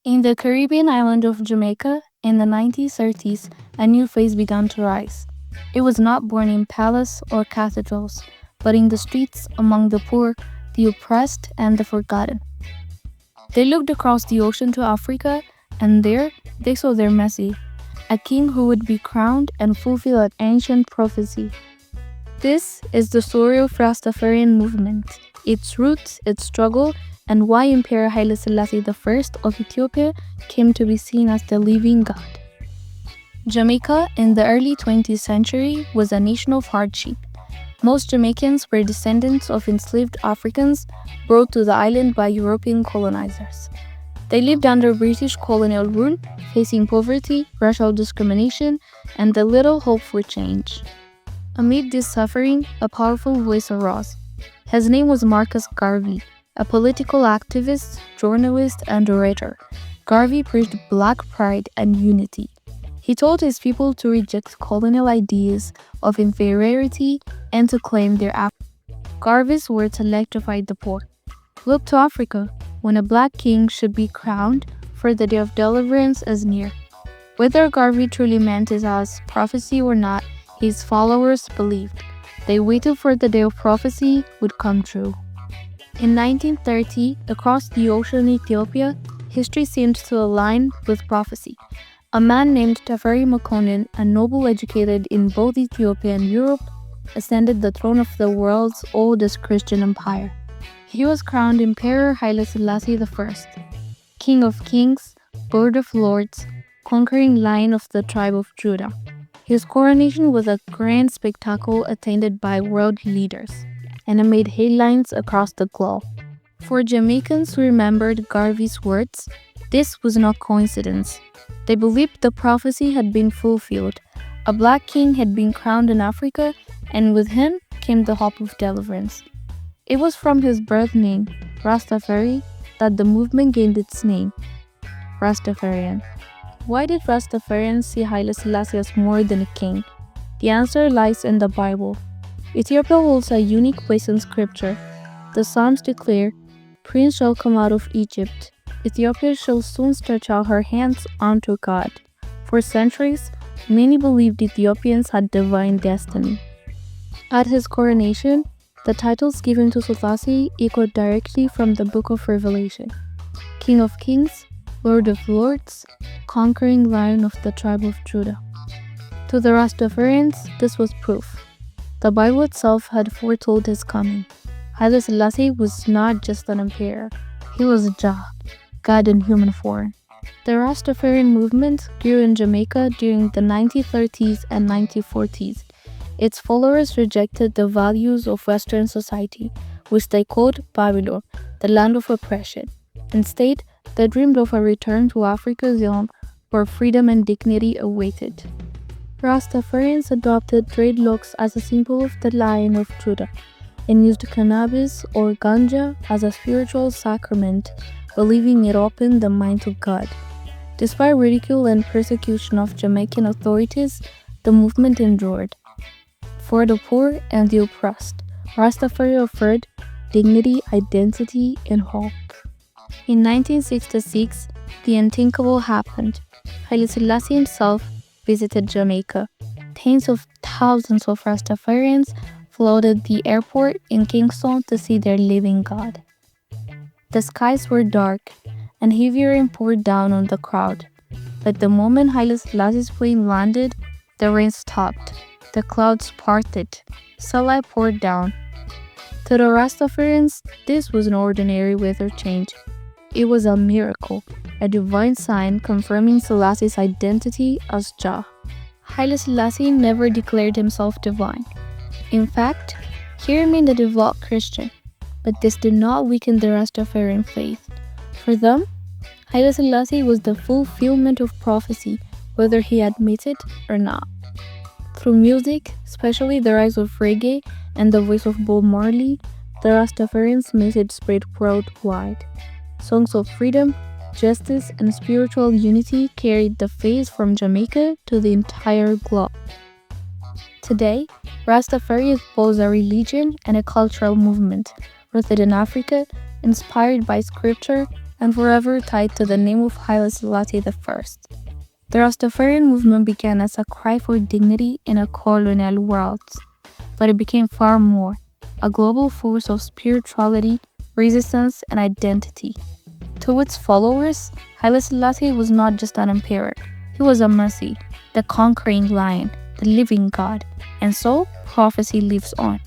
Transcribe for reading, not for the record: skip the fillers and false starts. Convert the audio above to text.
In the Caribbean island of Jamaica, in the 1930s, a new phase began to rise. It was not born in palaces or cathedrals, but in the streets among the poor, the oppressed, and the forgotten. They looked across the ocean to Africa, and there they saw their Messi, a king who would be crowned and fulfill an ancient prophecy. This is the story of Rastafarian Movement, its roots, its struggle, and why Emperor Haile Selassie I of Ethiopia came to be seen as the living God. Jamaica in the early 20th century was a nation of hardship. Most Jamaicans were descendants of enslaved Africans brought to the island by European colonizers. They lived under British colonial rule, facing poverty, racial discrimination, and the little hope for change. Amid this suffering, a powerful voice arose. His name was Marcus Garvey, a political activist, journalist, and orator. Garvey preached black pride and unity. He told his people to reject colonial ideas of inferiority and to claim their Africa. Garvey's words electrified the poor. Look to Africa, when a black king should be crowned, for the day of deliverance is near. Whether Garvey truly meant it as prophecy or not, his followers believed. They waited for the day of prophecy would come true. In 1930, across the ocean in Ethiopia, history seemed to align with prophecy. A man named Tafari Makonnen, a noble educated in both Ethiopia and Europe, ascended the throne of the world's oldest Christian empire. He was crowned Emperor Haile Selassie I, King of Kings, Lord of Lords, conquering Lion of the tribe of Judah. His coronation was a grand spectacle attended by world leaders, and it made headlines across the globe. For Jamaicans who remembered Garvey's words, this was not coincidence. They believed the prophecy had been fulfilled. A black king had been crowned in Africa, and with him came the hope of deliverance. It was from his birth name, Rastafari, that the movement gained its name, Rastafarian. Why did Rastafarians see Haile Selassie as more than a king? The answer lies in the Bible. Ethiopia holds a unique place in Scripture. The Psalms declare, "Prince shall come out of Egypt. Ethiopia shall soon stretch out her hands unto God." For centuries, many believed Ethiopians had divine destiny. At his coronation, the titles given to Selassie echoed directly from the Book of Revelation: King of Kings, Lord of Lords, conquering Lion of the tribe of Judah. To the Rastafarians, this was proof. The Bible itself had foretold his coming. Haile Selassie was not just an emperor, he was Jah, God in human form. The Rastafarian movement grew in Jamaica during the 1930s and 1940s. Its followers rejected the values of Western society, which they called Babylon, the land of oppression. Instead, they dreamed of a return to Africa's own, where freedom and dignity awaited. Rastafarians adopted dreadlocks as a symbol of the Lion of Judah, and used cannabis or ganja as a spiritual sacrament, believing it opened the mind to God. Despite ridicule and persecution of Jamaican authorities, the movement endured. For the poor and the oppressed, Rastafari offered dignity, identity, and hope. In 1966, the unthinkable happened. Haile Selassie himself visited Jamaica. Tens of thousands of Rastafarians flooded the airport in Kingston to see their living God. The skies were dark, and heavy rain poured down on the crowd. But the moment Haile Selassie's plane landed, the rain stopped. The clouds parted. Sunlight poured down. To the Rastafarians, this was an ordinary weather change. It was a miracle, a divine sign confirming Selassie's identity as Jah. Haile Selassie never declared himself divine. In fact, he remained a devout Christian, but this did not weaken the Rastafarian faith. For them, Haile Selassie was the fulfillment of prophecy, whether he admitted or not. Through music, especially the rise of reggae and the voice of Bob Marley, the Rastafarians' message spread worldwide. Songs of freedom, justice, and spiritual unity carried the faith from Jamaica to the entire globe. Today, Rastafari is both a religion and a cultural movement, rooted in Africa, inspired by Scripture, and forever tied to the name of Haile Selassie I. The Rastafarian movement began as a cry for dignity in a colonial world, but it became far more, a global force of spirituality, resistance, and identity. To its followers, Haile Selassie was not just an emperor, he was a Messi, the conquering lion, the living God, and so prophecy lives on.